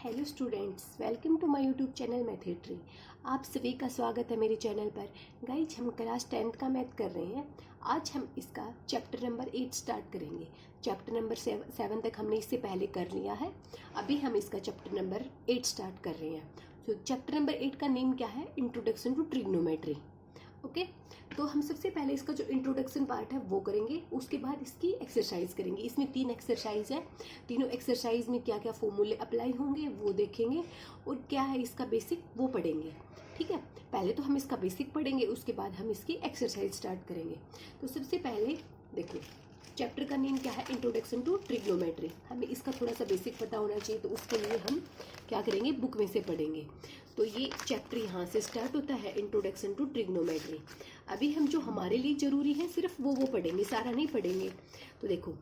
Hello students, welcome to my YouTube channel मैथेट्री। आप सभी का स्वागत है मेरे चैनल पर। गाइज, हम क्लास 10th का मैथ कर रहे हैं। आज हम इसका चैप्टर नंबर 8 स्टार्ट करेंगे। चैप्टर नंबर 7 तक हमने इससे पहले कर लिया है। अभी हम इसका चैप्टर नंबर 8 स्टार्ट कर रहे हैं। तो चैप्टर नंबर 8 का नेम क्या है? Introduction to trigonometry. ओके, तो हम सबसे पहले इसका जो इंट्रोडक्शन पार्ट है वो करेंगे, उसके बाद इसकी एक्सरसाइज करेंगे। इसमें 3 एक्सरसाइज है। तीनों एक्सरसाइज में क्या क्या फॉर्मूले अप्लाई होंगे वो देखेंगे, और क्या है इसका बेसिक वो पढ़ेंगे। ठीक है, पहले तो हम इसका बेसिक पढ़ेंगे, उसके बाद हम इसकी एक्सरसाइज स्टार्ट करेंगे। तो सबसे पहले देखो, चैप्टर का नेम क्या है? Introduction to trigonometry. हमें इसका थोड़ा सा बेसिक पता होना चाहिए, तो उसके लिए हम क्या करेंगे, बुक में से पढ़ेंगे। तो ये चैप्टर यहाँ से स्टार्ट होता है, इंट्रोडक्शन टू ट्रिग्नोमेट्री। अभी हम जो हमारे लिए ज़रूरी है सिर्फ वो पढ़ेंगे, सारा नहीं पढ़ेंगे। तो देखो,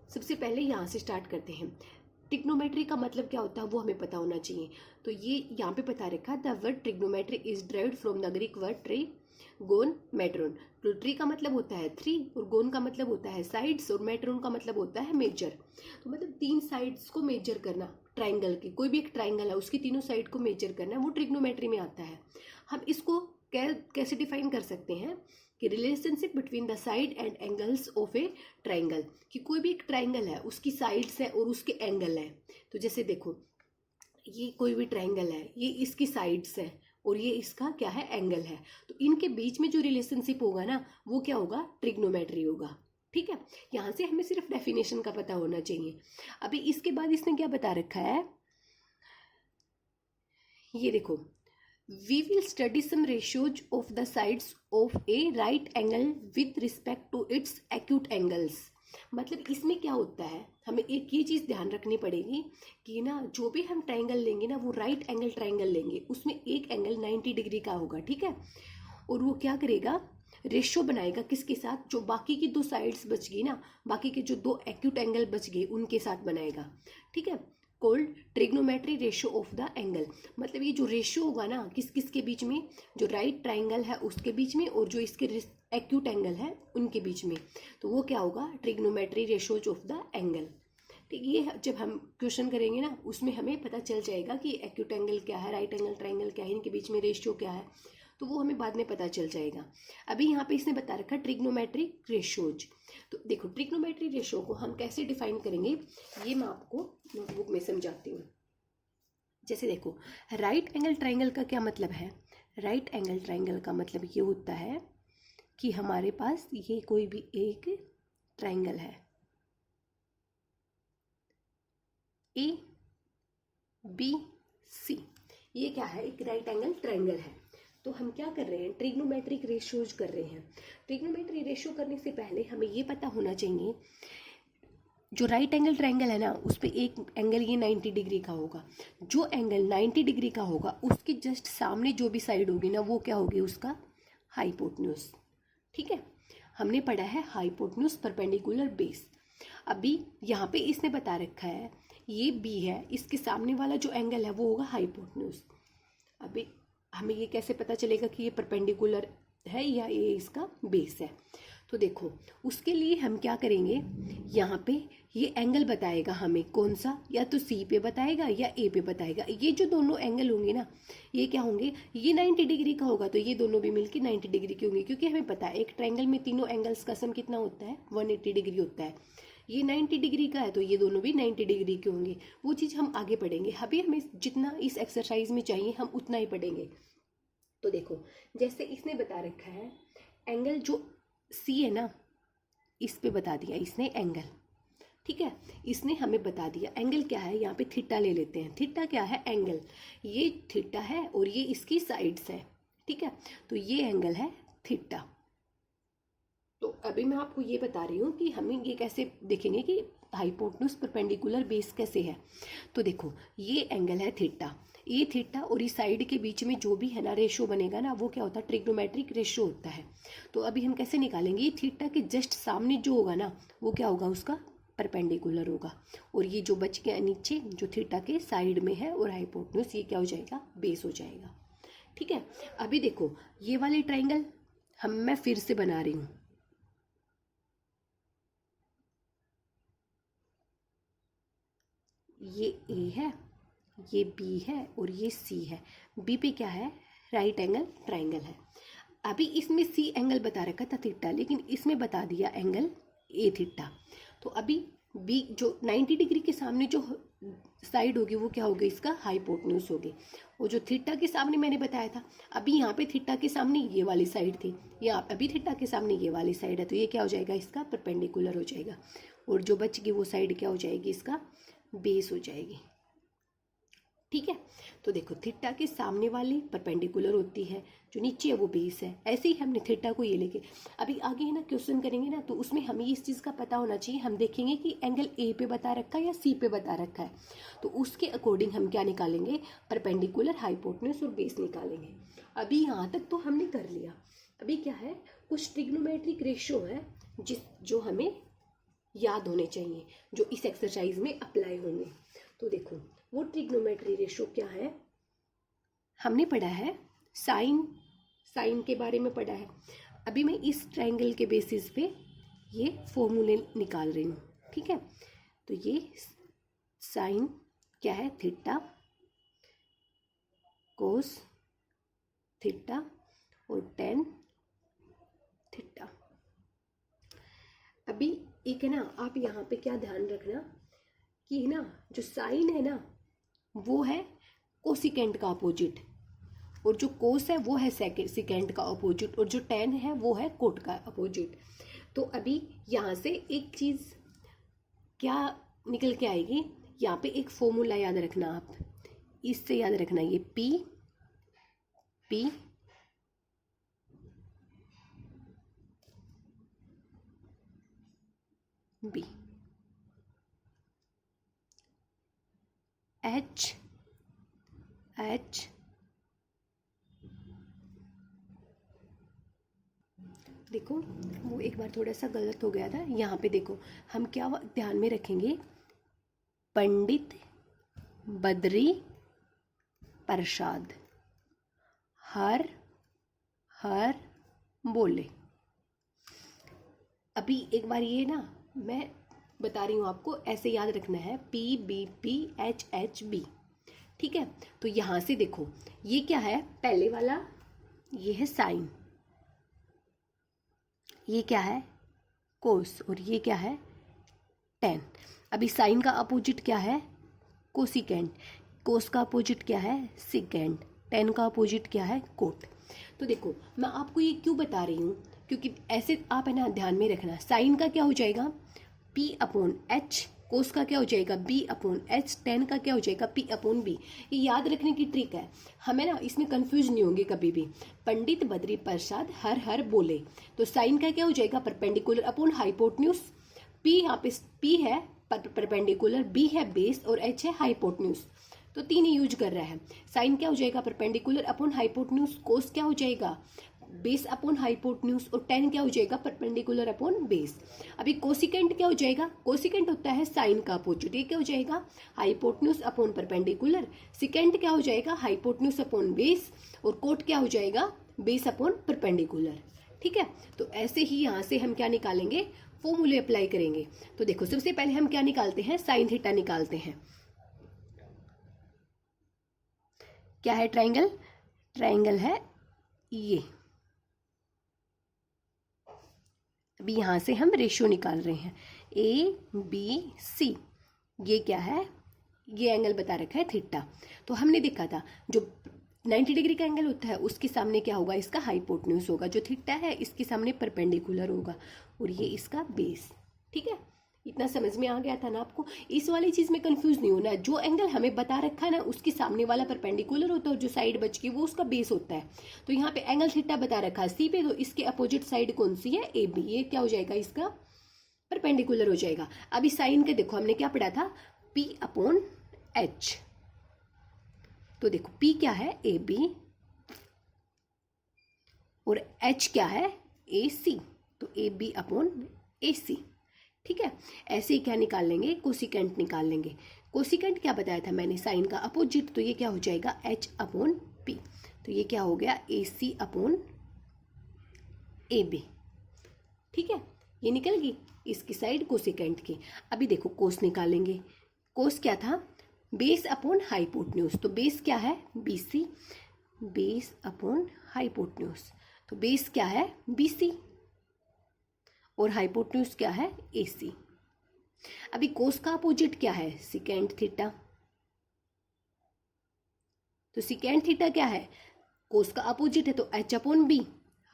सबसे पहले यहाँ से स्टार्ट करते हैं। ट्रिग्नोमेट्री का मतलब क्या होता है वो हमें पता होना चाहिए। तो ये यहाँ पे पता रखा, the word trigonometry is derived from the Greek word tri gon metron. तो ट्री का मतलब होता है 3, और गोन का मतलब होता है साइड्स, और मेट्रोन का मतलब होता है मेजर। तो मतलब 3 साइड्स को मेजर करना, ट्राइंगल की, कोई भी एक ट्राइंगल है उसकी तीनों साइड को मेजर करना, वो ट्रिग्नोमेट्री में आता है। हम इसको कैसे डिफाइन कर सकते हैं कि relationship between the side and angles of A triangle, कि कोई भी एक ट्राइंगल है उसकी साइड्स है और उसके एंगल है। तो जैसे देखो, ये कोई भी ट्राइंगल है, ये इसकी साइड्स है और ये इसका क्या है, एंगल है। तो इनके बीच में जो रिलेशनशिप होगा ना, वो क्या होगा, ट्रिग्नोमेट्री होगा। ठीक है, यहाँ से हमें सिर्फ डेफिनेशन का पता होना चाहिए। अभी इसके बाद इसने क्या बता रखा है, ये देखो, we will study some ratios of the sides of a right angle with respect to its acute angles. मतलब इसमें क्या होता है, हमें एक ये चीज़ ध्यान रखनी पड़ेगी कि ना, जो भी हम ट्राइंगल लेंगे ना, वो राइट एंगल ट्राइंगल लेंगे, उसमें एक एंगल 90 डिग्री का होगा। ठीक है, और वो क्या करेगा, रेशियो बनाएगा किसके साथ, जो बाकी की 2 साइड्स बच गई ना, बाकी के जो 2 एक्यूट एंगल बच गए उनके साथ बनाएगा। ठीक है, cold trigonometry ratio of the angle. मतलब ये जो रेशियो होगा ना, किस किस के बीच में, जो राइट ट्राइंगल है उसके बीच में, और जो इसके एक्यूट एंगल है उनके बीच में, तो वो क्या होगा, trigonometry ratios of the angle. ठीक, ये जब हम क्वेश्चन करेंगे ना, उसमें हमें पता चल जाएगा कि एक्यूट एंगल क्या है, राइट एंगल ट्राइंगल क्या है, इनके बीच में रेशियो क्या है, तो वो हमें बाद में पता चल जाएगा। अभी यहाँ पे इसने बता रखा ट्रिग्नोमेट्रिक रेशियोज। तो देखो, ट्रिग्नोमेट्री रेशियो को हम कैसे डिफाइन करेंगे, ये मैं आपको नोटबुक में समझाती हूँ। जैसे देखो, राइट एंगल ट्राइंगल का क्या मतलब है? राइट एंगल ट्राइंगल का मतलब ये होता है कि हमारे पास ये कोई भी एक ट्राइंगल है, ए बी सी, ये क्या है, एक राइट एंगल ट्राइंगल है। तो हम क्या कर रहे हैं, ट्रिग्नोमेट्रिक रेशियोज कर रहे हैं। ट्रिग्नोमेट्री रेशियो करने से पहले हमें ये पता होना चाहिए, जो राइट एंगल ट्राइंगल है ना, उस पर एक एंगल ये 90 डिग्री का होगा। जो एंगल 90 डिग्री का होगा उसके जस्ट सामने जो भी साइड होगी ना, वो क्या होगी, उसका हाइपोटेन्यूज। ठीक है, हमने पढ़ा है हाइपोटेन्यूज परपेंडिकुलर बेस। अभी यहाँ पे इसने बता रखा है ये बी है, इसके सामने वाला जो एंगल है वो होगा हाइपोटेन्यूज। अभी हमें ये कैसे पता चलेगा कि ये परपेंडिकुलर है या ये इसका बेस है? तो देखो, उसके लिए हम क्या करेंगे, यहाँ पे ये एंगल बताएगा हमें कौन सा, या तो सी पे बताएगा या ए पे बताएगा। ये जो दोनों एंगल होंगे ना, ये क्या होंगे, ये 90 डिग्री का होगा, तो ये दोनों भी मिलके 90 डिग्री के होंगे, क्योंकि हमें पता है एक ट्रायंगल में तीनों एंगल्स का सम कितना होता है, 180 डिग्री होता है। ये 90 डिग्री का है तो ये दोनों भी 90 डिग्री के होंगे। वो चीज़ हम आगे पढ़ेंगे, अभी हमें जितना इस एक्सरसाइज में चाहिए हम उतना ही पढ़ेंगे। तो देखो, जैसे इसने बता रखा है एंगल जो सी है ना, इस पे बता दिया इसने एंगल। ठीक है, इसने हमें बता दिया एंगल क्या है, यहाँ पे थीटा ले लेते हैं। थीटा क्या है, एंगल, ये थीटा है और ये इसकी साइड्स है। ठीक है, तो ये एंगल है थीटा। तो अभी मैं आपको ये बता रही हूँ कि हमें ये कैसे देखेंगे कि हाइपोटेन्यूज परपेंडिकुलर बेस कैसे है। तो देखो, ये एंगल है थीटा, ये थीटा और इस साइड के बीच में जो भी है ना रेशियो बनेगा ना, वो क्या होता है, ट्रिग्नोमेट्रिक रेशियो होता है। तो अभी हम कैसे निकालेंगे, ये थीटा के जस्ट सामने जो होगा ना, वो क्या होगा, उसका परपेंडिकुलर होगा, और ये जो बच गया नीचे जो थीटा के साइड में है और हाइपोटेन्यूज, ये क्या हो जाएगा, बेस हो जाएगा। ठीक है, अभी देखो ये वाले ट्राइंगल मैं फिर से बना रही हूँ। ये ए है ये बी है और ये सी है। बी पे क्या है, राइट एंगल ट्राइंगल है। अभी इसमें सी एंगल बता रखा था थीटा, लेकिन इसमें बता दिया एंगल ए थीटा। तो अभी बी जो 90 डिग्री के सामने जो साइड होगी वो क्या होगी, इसका हाइपोटेन्यूज होगी। वो जो थीटा के सामने मैंने बताया था, अभी यहाँ पे थीटा के सामने ये वाली साइड थी, या अभी थीटा के सामने ये वाली साइड है, तो ये क्या हो जाएगा, इसका परपेंडिकुलर हो जाएगा। और जो बच गई वो साइड क्या हो जाएगी, इसका बेस हो जाएगी। ठीक है, तो देखो थीटा के सामने वाली परपेंडिकुलर होती है, जो नीचे है वो बेस है। ऐसे ही हमने थीटा को ये लेके अभी आगे है ना क्वेश्चन करेंगे ना, तो उसमें हमें इस चीज़ का पता होना चाहिए। हम देखेंगे कि एंगल ए पे बता रखा है या सी पे बता रखा है, तो उसके अकॉर्डिंग हम क्या निकालेंगे, परपेंडिकुलर, हाइपोटेन्यूज और बेस निकालेंगे। अभी यहाँ तक तो हमने कर लिया। अभी क्या है, कुछ ट्रिग्नोमेट्रिक रेशियो है जो हमें याद होने चाहिए, जो इस एक्सरसाइज में अप्लाई होंगे। तो देखो वो ट्रिग्नोमेट्री रेशियो क्या है, हमने पढ़ा है साइन के बारे में पढ़ा है। अभी मैं इस ट्रायंगल के बेसिस पे ये फॉर्मूले निकाल रही हूँ। ठीक है, तो ये साइन क्या है, थीटा कोस थीटा और टेन थीटा। अभी एक है ना, आप यहाँ पे क्या ध्यान रखना कि ना जो साइन है ना वो है कोसिकेंट का अपोजिट, और जो कोस है वो है सिकेंट का अपोजिट, और जो टेन है वो है कोट का अपोजिट। तो अभी यहाँ से एक चीज़ क्या निकल के आएगी, यहाँ पे एक फॉर्मूला याद रखना आप, इससे याद रखना, ये पी बी एच देखो वो एक बार थोड़ा सा गलत हो गया था यहाँ पे। देखो हम क्या ध्यान में रखेंगे, पंडित बद्री प्रसाद हर हर बोले। अभी एक बार ये ना मैं बता रही हूँ आपको, ऐसे याद रखना है, PBPHHB। ठीक है, तो यहाँ से देखो ये क्या है, पहले वाला ये है साइन, ये क्या है कोस, और ये क्या है टेन। अभी साइन का अपोजिट क्या है, कोसिकेंट, कोस का अपोजिट क्या है सिकेंट, टेन का अपोजिट क्या है कोट। तो देखो मैं आपको ये क्यों बता रही हूँ, क्योंकि ऐसे आप है ना ध्यान में रखना, साइन का क्या हो जाएगा P/H, कोस का क्या हो जाएगा B/H, टेन का क्या हो जाएगा P/B। ये याद रखने की ट्रिक है, हमें ना इसमें कंफ्यूज नहीं होंगे कभी भी। पंडित बद्री प्रसाद हर हर बोले, तो साइन का क्या हो जाएगा परपेंडिकुलर अपॉन हाइपोटेन्यूज। P यहाँ पे P है परपेंडिकुलर, B है बेस और H है हाइपोटेन्यूज, तो तीन ही यूज कर रहा है। साइन क्या हो जाएगा परपेंडिकुलर अपॉन हाइपोटेन्यूज, कोस क्या हो जाएगा बेस अपॉन हाइपोटेन्यूज, और टेन क्या हो जाएगा परपेंडिकुलर अपॉन बेस। अभी कोसिकेंट क्या हो जाएगा, कोसिकेंट होता है साइन का अपोजिट, ये क्या हो जाएगा हाइपोटेन्यूज अपॉन परपेंडिकुलर। सिकेंट क्या हो जाएगा हाइपोटेन्यूज अपॉन बेस, और कोट क्या हो जाएगा बेस अपॉन परपेंडिकुलर। ठीक है, तो ऐसे ही यहाँ से हम क्या निकालेंगे, फॉर्मूले अप्लाई करेंगे। तो देखो सबसे पहले हम क्या निकालते हैं, साइन थीटा निकालते हैं। क्या है ट्राइंगल, ट्राइंगल है ये। अभी यहाँ से हम रेशियो निकाल रहे हैं ABC, ये क्या है, ये एंगल बता रखा है थीटा। तो हमने देखा था जो 90 डिग्री का एंगल होता है उसके सामने क्या होगा, इसका हाइपोटेन्यूज होगा, जो थीटा है इसके सामने परपेंडिकुलर होगा, और ये इसका बेस। ठीक है, इतना समझ में आ गया था ना आपको। इस वाली चीज में कंफ्यूज नहीं होना, जो एंगल हमें बता रखा है ना उसके सामने वाला परपेंडिकुलर होता है, और जो साइड बच गई वो उसका बेस होता है। तो यहाँ पे एंगल थीटा बता रखा है सी पे, तो इसके अपोजिट साइड कौन सी है AB, ये क्या हो जाएगा इसका परपेंडिकुलर हो जाएगा। अभी साइन के देखो हमने क्या पढ़ा था P/H, तो देखो P क्या है AB और H क्या है AC, तो AB/AC। ठीक है, ऐसे ही क्या निकाल लेंगे, कोसिकेंट निकाल लेंगे। कोसिकेंट क्या बताया था मैंने, साइन का अपोजिट, तो ये क्या हो जाएगा H/P, तो ये क्या हो गया AC/AB। ठीक है, ये निकल गई इसकी साइड कोसिकेंट की। अभी देखो कोस निकालेंगे, कोस क्या था बेस अपॉन हाइपोटन्यूज, तो बेस क्या है BC, बेस अपॉन हाइपोटन्यूज, तो बेस क्या है BC और हाइपोटन्यूज क्या है AC। अभी कोस का अपोजिट क्या है सेकेंड थीटा, तो सेकेंड थीटा क्या है कोस का अपोजिट है तो H upon B,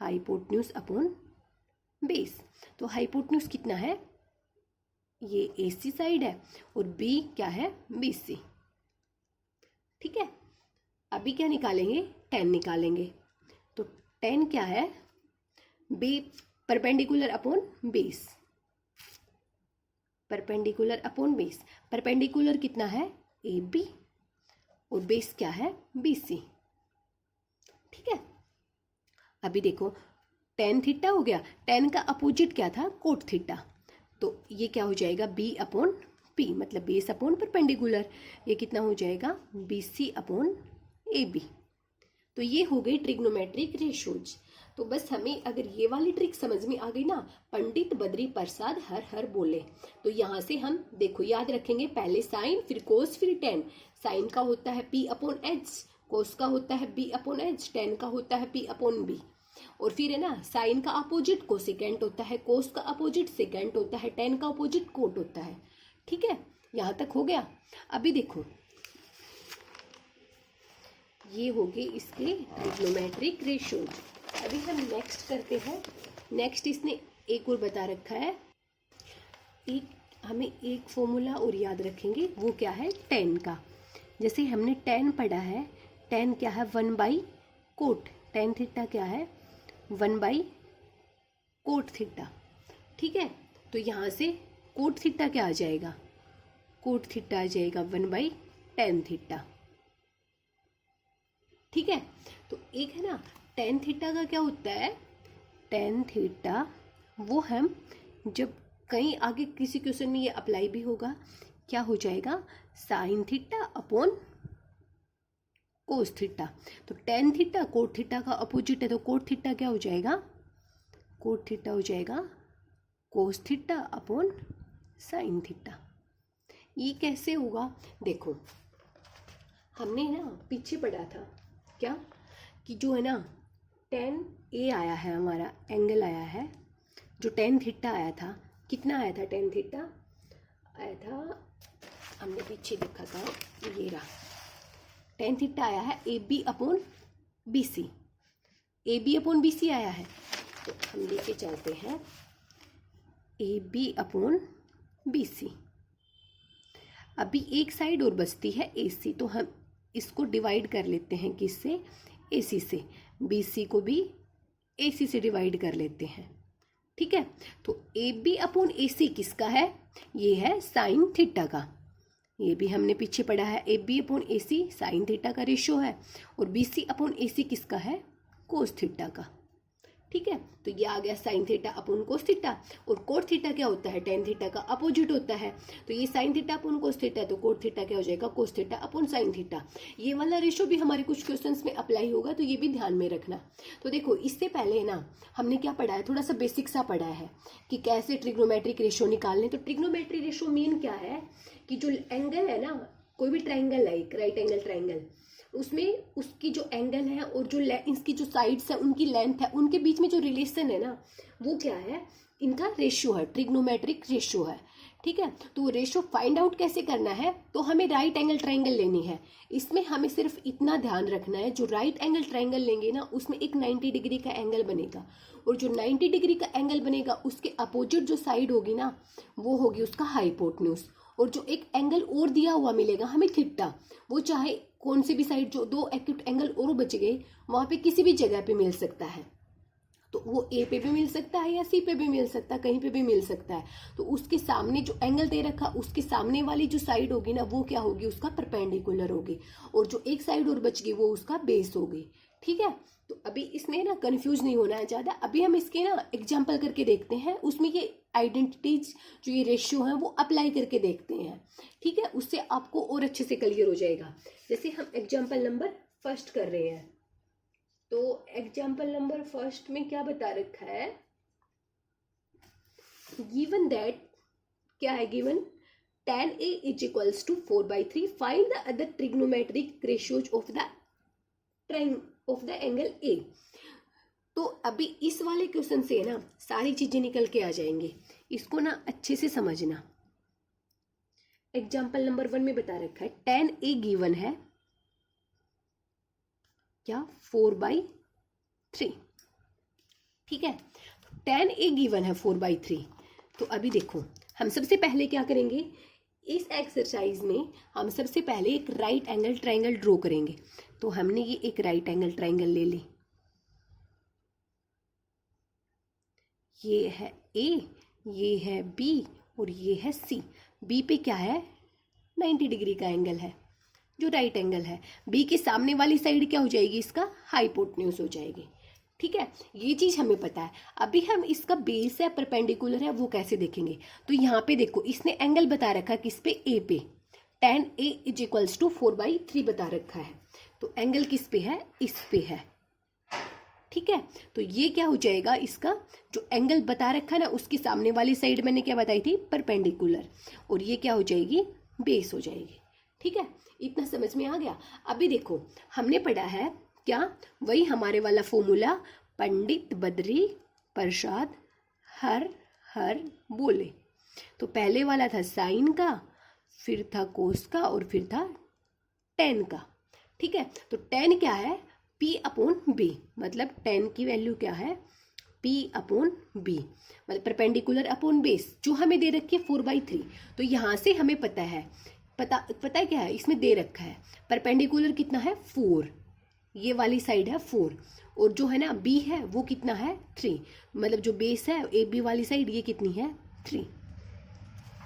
hypotenuse upon base, तो हाइपोटन्यूज कितना है ये AC साइड है और B क्या है BC। ठीक है, अभी क्या निकालेंगे tan निकालेंगे, तो tan क्या है B perpendicular upon base, perpendicular upon base, perpendicular कितना है AB और बेस क्या है BC। ठीक है, अभी देखो tan थीटा हो गया, tan का अपोजिट क्या था कोट थीटा, तो ये क्या हो जाएगा B अपॉन P, मतलब बेस अपॉन परपेंडिकुलर, ये कितना हो जाएगा BC अपॉन AB। तो ये हो गई ट्रिग्नोमेट्रिक रेशोज। तो बस हमें अगर ये वाली ट्रिक समझ में आ गई ना, पंडित बद्री प्रसाद हर हर बोले, तो यहाँ से हम देखो याद रखेंगे, पहले साइन फिर कोस फिर टेन। साइन का होता है P अपॉन H, कोस का होता है B अपॉन H, टेन का होता है P अपॉन B, और फिर है ना साइन का अपोजिट कोसेकेंट होता है, कोस का अपोजिट सेकेंट होता है, टेन का अपोजिट कोट होता है। ठीक है, यहाँ तक हो गया। अभी देखो ये हो गए इसके ट्रिग्नोमेट्रिक रेशोज। अभी हम नेक्स्ट करते हैं। नेक्स्ट इसने एक और बता रखा है, हमें एक फॉर्मूला और याद रखेंगे, वो क्या है tan का। जैसे हमने tan पढ़ा है, tan क्या है 1 बाई कोट, tan थीटा क्या है 1 बाई कोट थीटा। ठीक है, तो यहाँ से कोट थीटा क्या आ जाएगा, कोट थीटा आ जाएगा 1 बाई tan थीटा। ठीक है, तो एक है ना tan थीटा का क्या होता है, tan थीटा वो हम जब कहीं आगे किसी क्वेश्चन में ये अप्लाई भी होगा, क्या हो जाएगा sine theta upon cos theta. तो tan थीटा कोट थीटा का अपोजिट है, तो कोट थीटा क्या हो जाएगा, कोट थीटा हो जाएगा cos theta upon sine theta. ये कैसे होगा, देखो हमने ना पीछे पढ़ा था क्या कि जो है ना tan A आया है, हमारा एंगल आया है, जो tan थीटा आया था, कितना आया था tan थीटा आया था, हमने पीछे देखा था, ये रहा tan थीटा आया है AB upon BC, AB upon BC आया है, तो हम लेके चलते हैं AB अपॉन BC। अभी एक साइड और बचती है AC, तो हम इसको डिवाइड कर लेते हैं किससे, AC से, BC को भी AC से डिवाइड कर लेते हैं। ठीक है, तो AB अपॉन AC किसका है, ये है साइन थीटा का, ये भी हमने पीछे पढ़ा है, AB upon AC sine theta का रेशो है, और BC अपॉन AC किसका है कोस थीटा का। ठीक है, तो ये आ गया sine theta upon cos theta, और कोट थीटा क्या होता है tan थीटा का अपोजिट होता है, तो ये sine theta upon cos theta, तो कोट थीटा क्या हो जाएगा cos theta upon sine theta. ये वाला रेशो भी हमारे कुछ क्वेश्चंस में अप्लाई होगा, तो ये भी ध्यान में रखना। तो देखो इससे पहले ना हमने क्या पढ़ा है, थोड़ा सा बेसिक सा पढ़ा है कि कैसे ट्रिग्नोमेट्रिक रेशो निकालने। तो ट्रिग्नोमेट्रिक रेशो मीन क्या है कि जो एंगल है ना, कोई भी ट्राइंगल है, एक राइट एंगल ट्राइंगल, उसमें उसकी जो एंगल है और जो इसकी जो साइड्स है उनकी लेंथ है, उनके बीच में जो रिलेशन है ना, वो क्या है, इनका रेशियो है, ट्रिग्नोमेट्रिक रेशियो है। ठीक है, तो वो रेशियो फाइंड आउट कैसे करना है, तो हमें राइट एंगल ट्राइंगल लेनी है। इसमें हमें सिर्फ इतना ध्यान रखना है, जो राइट एंगल ट्राइंगल लेंगे ना, उसमें एक 90 डिग्री का एंगल बनेगा, और जो 90 डिग्री का एंगल बनेगा उसके अपोजिट जो साइड होगी ना, वो होगी उसका हाइपोटेन्यूज, और जो एक एंगल और दिया हुआ मिलेगा हमें थीटा, वो चाहे कौन से भी साइड, जो दो एक्यूट एंगल और बच गए वहां पे किसी भी जगह पे मिल सकता है, तो वो A पे भी मिल सकता है या C पे भी मिल सकता है, कहीं पे भी मिल सकता है। तो उसके सामने जो एंगल दे रखा, उसके सामने वाली जो साइड होगी ना, वो क्या होगी, उसका परपेंडिकुलर होगी, और जो एक साइड और बच गई वो उसका बेस होगी। ठीक है, तो अभी इसमें ना कंफ्यूज नहीं होना है ज़्यादा। अभी हम इसके ना एग्जाम्पल करके देखते हैं, उसमें ये आइडेंटिटीज जो ये रेशियो है वो अप्लाई करके देखते हैं। ठीक है, उससे आपको और अच्छे से क्लियर हो जाएगा। जैसे हम एग्जाम्पल नंबर फर्स्ट कर रहे हैं, तो एग्जाम्पल नंबर फर्स्ट में क्या बता रखा है, गिवन दैट, क्या है given, tan A is equals to 4/3. Find the other trigonometric ratios of the angle A. तो अभी इस वाले क्वेश्चन से ना सारी चीजें निकल के आ जाएंगे, इसको ना अच्छे से समझना। एग्जाम्पल नंबर 1 में बता रखा है tan A गिवन है क्या 4/3, ठीक है। tan A गिवन है 4/3। तो अभी देखो हम सबसे पहले क्या करेंगे, इस एक्सरसाइज में हम सबसे पहले एक राइट एंगल ट्रायंगल ड्रॉ करेंगे। तो हमने ये एक राइट एंगल ट्रायंगल ले ली, ये है A, ये है B और ये है C। B पे क्या है 90 डिग्री का एंगल है जो राइट एंगल है। B के सामने वाली साइड क्या हो जाएगी, इसका हाइपोटेन्यूज हो जाएगी, ठीक है। ये चीज हमें पता है। अभी हम इसका बेस है परपेंडिकुलर है वो कैसे देखेंगे। तो यहाँ पे देखो इसने एंगल बता रखा किस पे, A पे। tan A is equals to 4/3 बता रखा है। तो एंगल किस पे है, इस पे है, ठीक है। तो ये क्या हो जाएगा, इसका जो एंगल बता रखा है ना उसकी सामने वाली साइड मैंने क्या बताई थी, परपेंडिकुलर, और ये क्या हो जाएगी, बेस हो जाएगी, ठीक है। इतना समझ में आ गया। अभी देखो हमने पढ़ा है क्या, वही हमारे वाला फॉर्मूला, पंडित बद्री प्रसाद हर हर बोले। तो पहले वाला था साइन का, फिर था कोस का और फिर था टेन का, ठीक है। तो टेन क्या है, P/B, मतलब टेन की वैल्यू क्या है, P/B, मतलब परपेंडिकुलर अपॉन बेस, जो हमें दे रखी है 4/3। तो यहाँ से हमें पता है, पता है क्या है, इसमें दे रखा है परपेंडिकुलर कितना है 4, ये वाली साइड है 4, और जो है ना B है वो कितना है 3, मतलब जो बेस है AB वाली साइड ये कितनी है 3,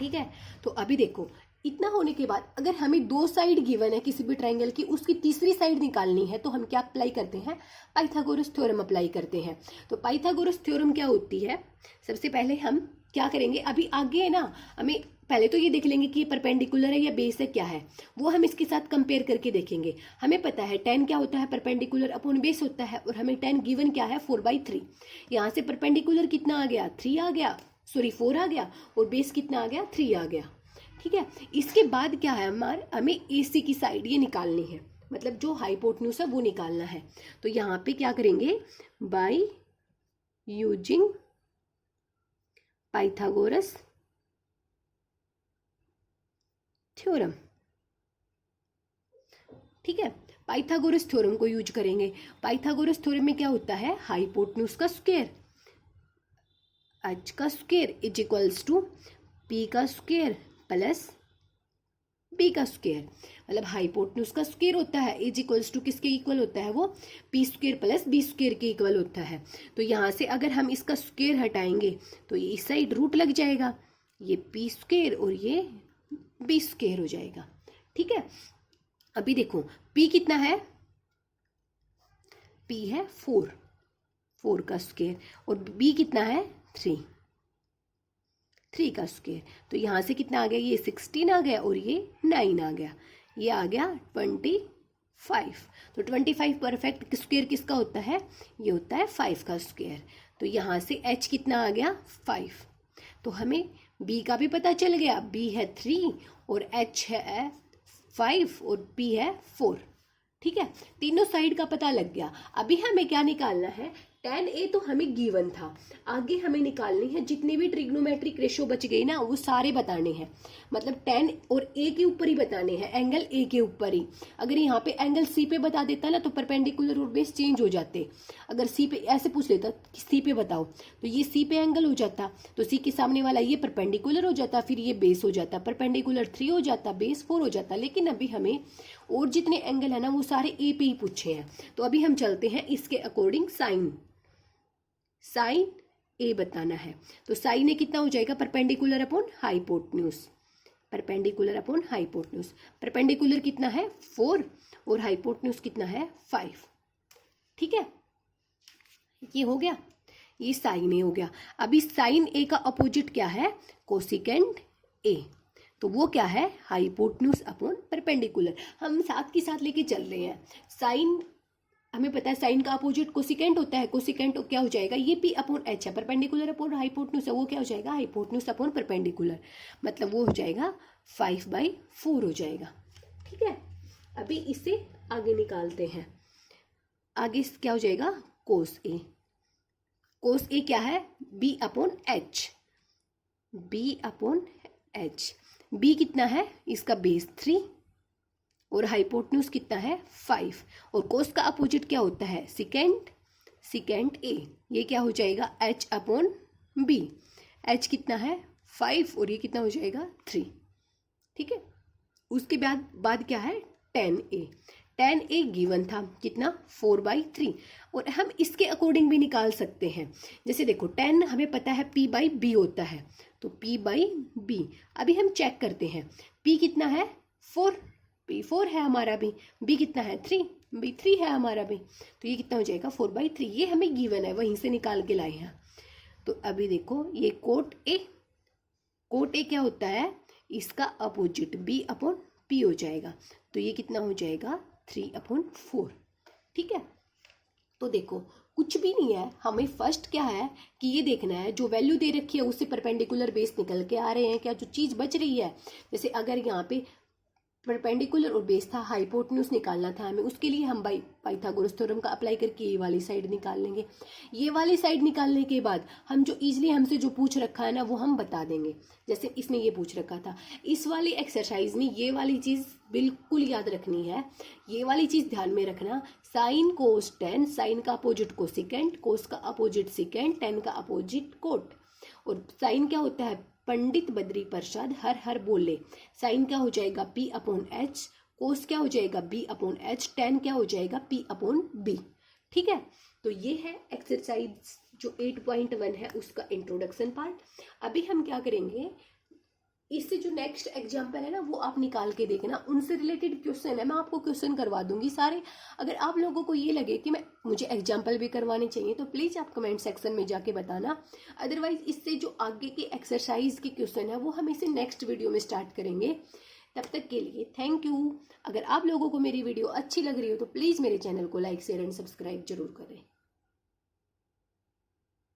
ठीक है। तो अभी देखो इतना होने के बाद अगर हमें दो साइड गिवन है किसी भी ट्रायंगल की, उसकी तीसरी साइड निकालनी है, तो हम क्या अप्लाई करते हैं, पाइथागोरस थ्योरम अप्लाई करते हैं। तो पाइथागोरस थ्योरम क्या होती है, सबसे पहले हम क्या करेंगे, अभी आगे है ना, हमें पहले तो ये देख लेंगे कि परपेंडिकुलर है या बेस है क्या है, वो हम इसके साथ कंपेयर करके देखेंगे। हमें पता है tan क्या होता है, परपेंडिकुलर अपॉन बेस होता है, और हमें tan गिवन क्या है 4/3। यहाँ से परपेंडिकुलर कितना आ गया 3 आ गया, सॉरी 4 आ गया, और बेस कितना आ गया 3 आ गया, ठीक है। इसके बाद क्या है, हमें AC की साइड ये निकालनी है, मतलब जो हाइपोटेन्यूज है वो निकालना है। तो यहाँ पे क्या करेंगे, बाय यूजिंग पाइथागोरस थ्योरम, ठीक है। पाइथागोरस थ्योरम को यूज करेंगे। पाइथागोरस थ्योरम में क्या होता है, हाइपोटेन्यूज का स्क्वायर, h का square is equals to p का स्क्वायर प्लस b का स्क्वायर, मतलब हाइपोटेन्यूज का स्क्वायर होता है इज इक्वल्स टू किसके इक्वल होता है, वो p square plus b square के इक्वल होता है। तो यहाँ से अगर हम इसका स्क्वायर हटाएंगे तो ये इस साइड रूट लग जाएगा, ये p स्क्वायर और ये b स्क्वायर हो जाएगा, ठीक है। अभी देखो p कितना है, p है 4 का स्क्वायर, और b कितना है 3 का स्क्वायर। तो यहाँ से कितना आ गया, ये 16 आ गया और ये 9 आ गया, ये आ गया 25। तो 25 परफेक्ट स्क्वायर किसका होता है, ये होता है 5 का स्क्वायर। तो यहाँ से h कितना आ गया 5। तो हमें b का भी पता चल गया, b है 3 और h है 5 और p है 4, ठीक है। तीनों साइड का पता लग गया। अभी हमें क्या निकालना है, tan A तो हमें गिवन था, आगे हमें निकालनी है जितने भी ट्रिग्नोमेट्रिक रेशो बच गए ना वो सारे बताने हैं, मतलब tan और A के ऊपर ही बताने हैं, एंगल A के ऊपर ही। अगर यहाँ पे एंगल C पे बता देता ना तो परपेंडिकुलर और बेस चेंज हो जाते। अगर C पे ऐसे पूछ लेता कि C पे बताओ तो ये C पे एंगल हो जाता, तो C के सामने वाला ये परपेंडिकुलर हो जाता, फिर ये बेस हो जाता, परपेंडिकुलर 3 हो जाता, बेस 4 हो जाता। लेकिन अभी हमें और जितने एंगल है ना वो सारे A पे ही पूछे हैं। तो अभी हम चलते हैं इसके अकॉर्डिंग, साइन A बताना है। तो साइन A कितना हो जाएगा, perpendicular upon hypotenuse, perpendicular upon hypotenuse. Perpendicular कितना है 4 और हाइपोटेन्यूज कितना है 5, ठीक है। ये हो गया, ये साइन A हो गया। अभी साइन A का अपोजिट क्या है, कोसिकेंट A। तो वो क्या है, हाइपोटेन्यूज अपॉन परपेंडिकुलर। हम साथ के साथ लेके चल रहे हैं, साइन हमें पता है साइन का अपोजिट कोसिकेंट होता है, कोसिकेंट क्या हो जाएगा, ये पी अपॉन एच है, परपेंडिकुलर अपॉन हाइपोटन्यूज है, वो क्या हो जाएगा, हाइपोटन्यूज अपॉन परपेंडिकुलर, मतलब वो हो जाएगा 5/4 हो जाएगा। ठीक है, अभी इसे आगे निकालते हैं। आगे क्या हो जाएगा, कोस ए, कोस ए क्या है, B upon H, B upon H, B कितना है, इसका बेस 3 और हाइपोटन्यूज कितना है 5, और कोस का अपोजिट क्या होता है, सिकेंट, सिकेंट ए, ये क्या हो जाएगा h अपॉन बी, h कितना है 5 और ये कितना हो जाएगा 3। ठीक है, उसके बाद क्या है tan a, tan a given था कितना 4/3, और हम इसके अकॉर्डिंग भी निकाल सकते हैं। जैसे देखो tan हमें पता है p/b होता है, तो p/b, अभी हम चेक करते हैं, p कितना है 4, p4 है हमारा भी, b कितना है 3, b3 है हमारा भी, तो ये कितना हो जाएगा 4/3, ये हमें गिवन है, वहीं से निकाल के लाए हैं। तो अभी देखो ये कोट ए, कोट ए क्या होता है, इसका अपोजिट b अपॉन p हो जाएगा, तो ये कितना हो जाएगा 3/4। ठीक है, तो देखो कुछ भी नहीं है, हमें फर्स्ट क्या है कि ये देखना है जो वैल्यू दे रखी है उससे परपेंडिकुलर बेस निकल के आ रहे हैं क्या, जो चीज़ बच रही है। जैसे अगर यहाँ पे परपेंडिकुलर और बेस था, हाइपोटन्यूज निकालना था हमें, उसके लिए हम पाइथागोरस थ्योरम का अप्लाई करके ये वाली साइड निकाल लेंगे। ये वाली साइड निकालने के बाद हम जो इजीली हमसे जो पूछ रखा है ना वो हम बता देंगे। जैसे इसने ये पूछ रखा था, इस वाली एक्सरसाइज में ये वाली चीज़ बिल्कुल याद रखनी है, ये वाली चीज़ ध्यान में रखना, साइन कोस टेन, साइन का अपोजिट कोसिकेंट, कोस का अपोजिट सिकेंट, टेन का अपोजिट कोट, और साइन क्या होता है, पंडित बद्री प्रसाद हर हर बोले, साइन क्या हो जाएगा p अपॉन एच, कोस क्या हो जाएगा b अपॉन एच, टेन क्या हो जाएगा p अपॉन b। ठीक है, तो ये है एक्सरसाइज जो 8.1 है उसका इंट्रोडक्शन पार्ट। अभी हम क्या करेंगे, इससे जो नेक्स्ट एग्जाम्पल है ना वो आप निकाल के देखना, उनसे रिलेटेड क्वेश्चन है, मैं आपको क्वेश्चन करवा दूंगी सारे। अगर आप लोगों को ये लगे कि मुझे एग्जाम्पल भी करवाने चाहिए तो प्लीज़ आप कमेंट सेक्शन में जाके बताना। अदरवाइज इससे जो आगे के एक्सरसाइज के क्वेश्चन है वो हम इसे नेक्स्ट वीडियो में स्टार्ट करेंगे। तब तक के लिए थैंक यू। अगर आप लोगों को मेरी वीडियो अच्छी लग रही हो तो प्लीज़ मेरे चैनल को लाइक शेयर एंड सब्सक्राइब जरूर करें।